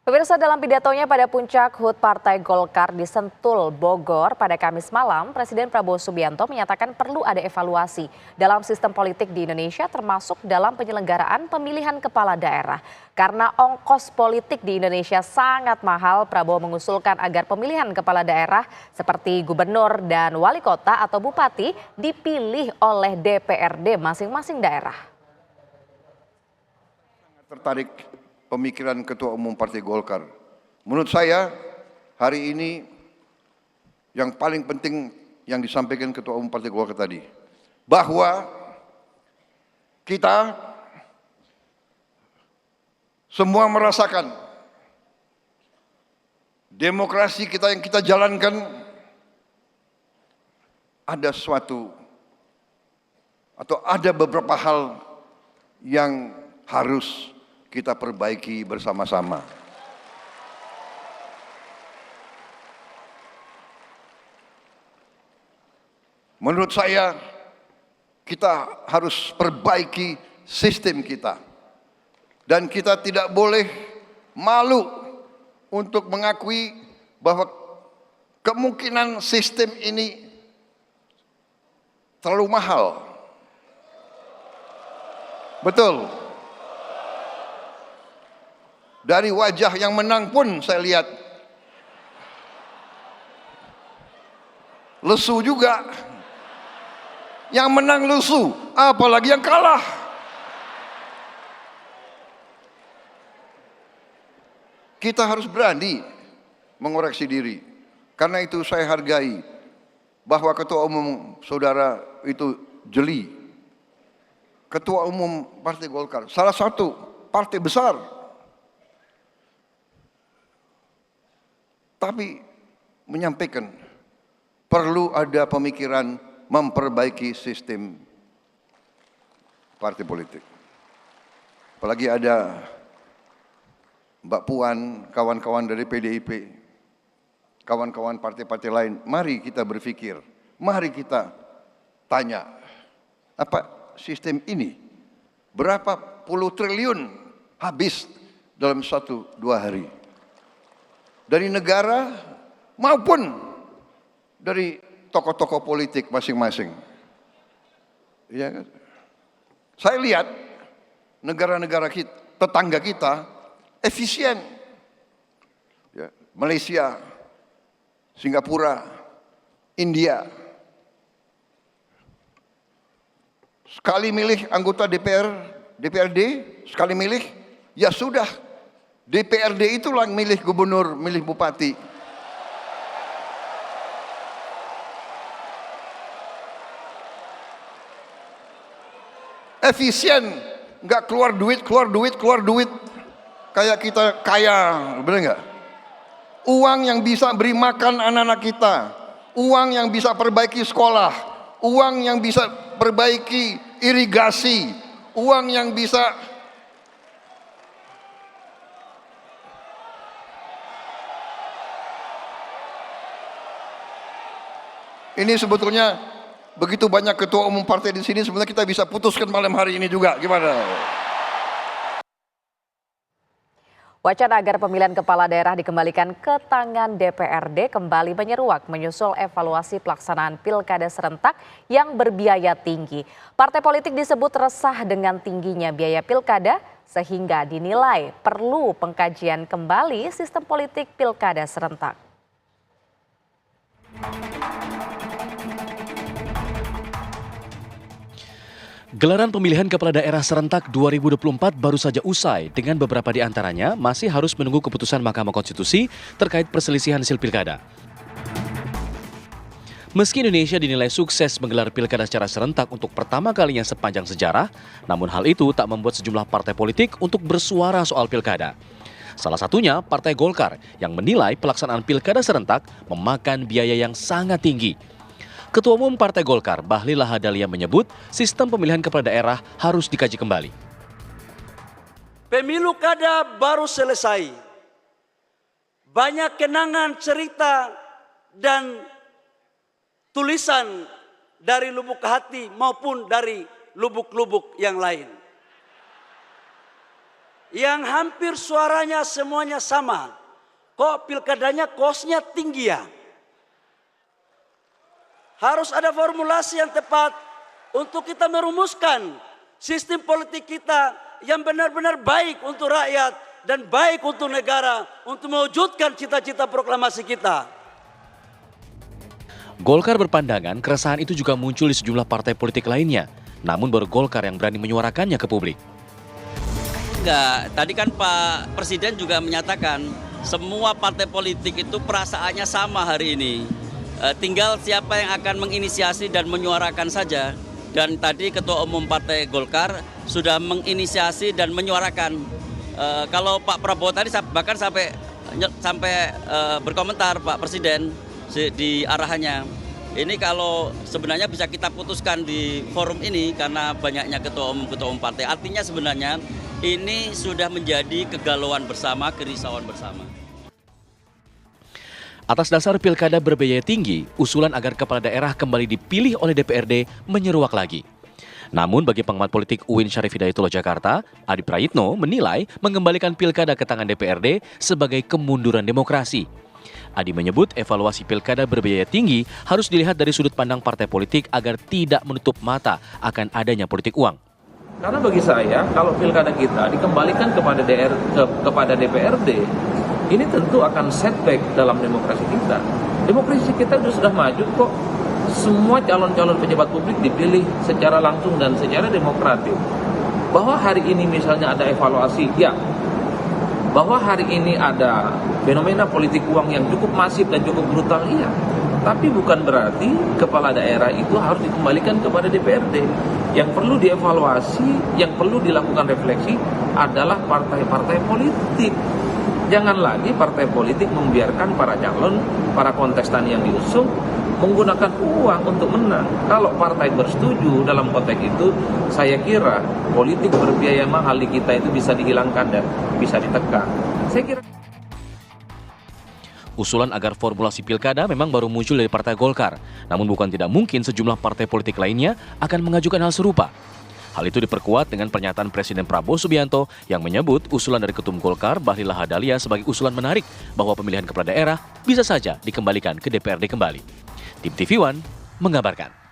Pemirsa, dalam pidatonya pada puncak HUT Partai Golkar di Sentul, Bogor pada Kamis malam, Presiden Prabowo Subianto menyatakan perlu ada evaluasi dalam sistem politik di Indonesia termasuk dalam penyelenggaraan pemilihan kepala daerah. Karena ongkos politik di Indonesia sangat mahal, Prabowo mengusulkan agar pemilihan kepala daerah seperti gubernur dan wali kota atau bupati dipilih oleh DPRD masing-masing daerah. Tertarik pemikiran Ketua Umum Partai Golkar. Menurut saya hari ini yang paling penting yang disampaikan Ketua Umum Partai Golkar tadi, bahwa kita semua merasakan demokrasi kita yang kita jalankan ada sesuatu atau ada beberapa hal yang harus kita perbaiki bersama-sama. Menurut saya, kita harus perbaiki sistem kita. Dan kita tidak boleh malu untuk mengakui bahwa kemungkinan sistem ini terlalu mahal. Betul. Dari wajah yang menang pun saya lihat lesu juga. Yang menang lesu, apalagi yang kalah. Kita harus berani mengoreksi diri. Karena itu saya hargai bahwa Ketua Umum Saudara itu jeli. Ketua Umum Partai Golkar, salah satu partai besar. Tapi menyampaikan perlu ada pemikiran memperbaiki sistem partai politik. Apalagi ada Mbak Puan, kawan-kawan dari PDIP, kawan-kawan partai-partai lain. Mari kita berpikir, mari kita tanya, apa sistem ini berapa puluh triliun habis dalam 1-2 hari. Dari negara maupun dari tokoh-tokoh politik masing-masing. Ya kan? Saya lihat negara-negara kita, tetangga kita efisien. Ya, Malaysia, Singapura, India. Sekali milih anggota DPRD, sekali milih, ya sudah. DPRD itulah yang milih gubernur, milih bupati. Efisien, nggak keluar duit. Kayak kita kaya, bener nggak? Uang yang bisa beri makan anak-anak kita, uang yang bisa perbaiki sekolah, uang yang bisa perbaiki irigasi, uang yang bisa ini sebetulnya begitu banyak ketua umum partai di sini, sebenarnya kita bisa putuskan malam hari ini juga. Gimana? Wacana agar pemilihan kepala daerah dikembalikan ke tangan DPRD kembali menyeruak menyusul evaluasi pelaksanaan pilkada serentak yang berbiaya tinggi. Partai politik disebut resah dengan tingginya biaya pilkada sehingga dinilai perlu pengkajian kembali sistem politik pilkada serentak. Gelaran pemilihan kepala daerah serentak 2024 baru saja usai dengan beberapa di antaranya masih harus menunggu keputusan Mahkamah Konstitusi terkait perselisihan hasil pilkada. Meski Indonesia dinilai sukses menggelar pilkada secara serentak untuk pertama kalinya sepanjang sejarah, namun hal itu tak membuat sejumlah partai politik untuk bersuara soal pilkada. Salah satunya Partai Golkar yang menilai pelaksanaan pilkada serentak memakan biaya yang sangat tinggi. Ketua Umum Partai Golkar, Bahlil Lahadalia menyebut sistem pemilihan kepala daerah harus dikaji kembali. Pemilu kada baru selesai. Banyak kenangan, cerita, dan tulisan dari lubuk hati maupun dari lubuk-lubuk yang lain. yang hampir suaranya semuanya sama. Kok pilkadanya kosnya tinggi ya? Harus ada formulasi yang tepat untuk kita merumuskan sistem politik kita yang benar-benar baik untuk rakyat dan baik untuk negara untuk mewujudkan cita-cita proklamasi kita. Golkar berpandangan keresahan itu juga muncul di sejumlah partai politik lainnya. Namun baru Golkar yang berani menyuarakannya ke publik. Enggak, tadi kan Pak Presiden juga menyatakan semua partai politik itu perasaannya sama hari ini. Tinggal siapa yang akan menginisiasi dan menyuarakan saja. Dan tadi Ketua Umum Partai Golkar sudah menginisiasi dan menyuarakan. Kalau Pak Prabowo tadi bahkan sampai berkomentar Pak Presiden di arahannya. Ini kalau sebenarnya bisa kita putuskan di forum ini karena banyaknya ketua umum partai. Artinya sebenarnya ini sudah menjadi kegalauan bersama, kerisauan bersama. Atas dasar pilkada berbiaya tinggi, usulan agar kepala daerah kembali dipilih oleh DPRD menyeruak lagi. Namun bagi pengamat politik UIN Syarif Hidayatullah Jakarta, Adi Prayitno menilai mengembalikan pilkada ke tangan DPRD sebagai kemunduran demokrasi. Adi menyebut evaluasi pilkada berbiaya tinggi harus dilihat dari sudut pandang partai politik agar tidak menutup mata akan adanya politik uang. Karena bagi saya, kalau pilkada kita dikembalikan kepada DPRD, ini tentu akan setback dalam demokrasi kita. Demokrasi kita sudah maju kok. Semua calon-calon pejabat publik dipilih secara langsung dan secara demokratis. Bahwa hari ini misalnya ada evaluasi, ya. Bahwa hari ini ada fenomena politik uang yang cukup masif dan cukup brutal, iya. Tapi bukan berarti kepala daerah itu harus dikembalikan kepada DPRD. Yang perlu dievaluasi, yang perlu dilakukan refleksi adalah partai-partai politik. Jangan lagi partai politik membiarkan para calon, para kontestan yang diusung menggunakan uang untuk menang. Kalau partai bersetuju dalam konteks itu, saya kira politik berbiaya mahal di kita itu bisa dihilangkan dan bisa ditekan. Saya kira Usulan agar formulasi pilkada memang baru muncul dari Partai Golkar. Namun bukan tidak mungkin sejumlah partai politik lainnya akan mengajukan hal serupa. Hal itu diperkuat dengan pernyataan Presiden Prabowo Subianto yang menyebut usulan dari Ketum Golkar Bahlil Lahadalia sebagai usulan menarik bahwa pemilihan kepala daerah bisa saja dikembalikan ke DPRD kembali. Tim TV One mengabarkan.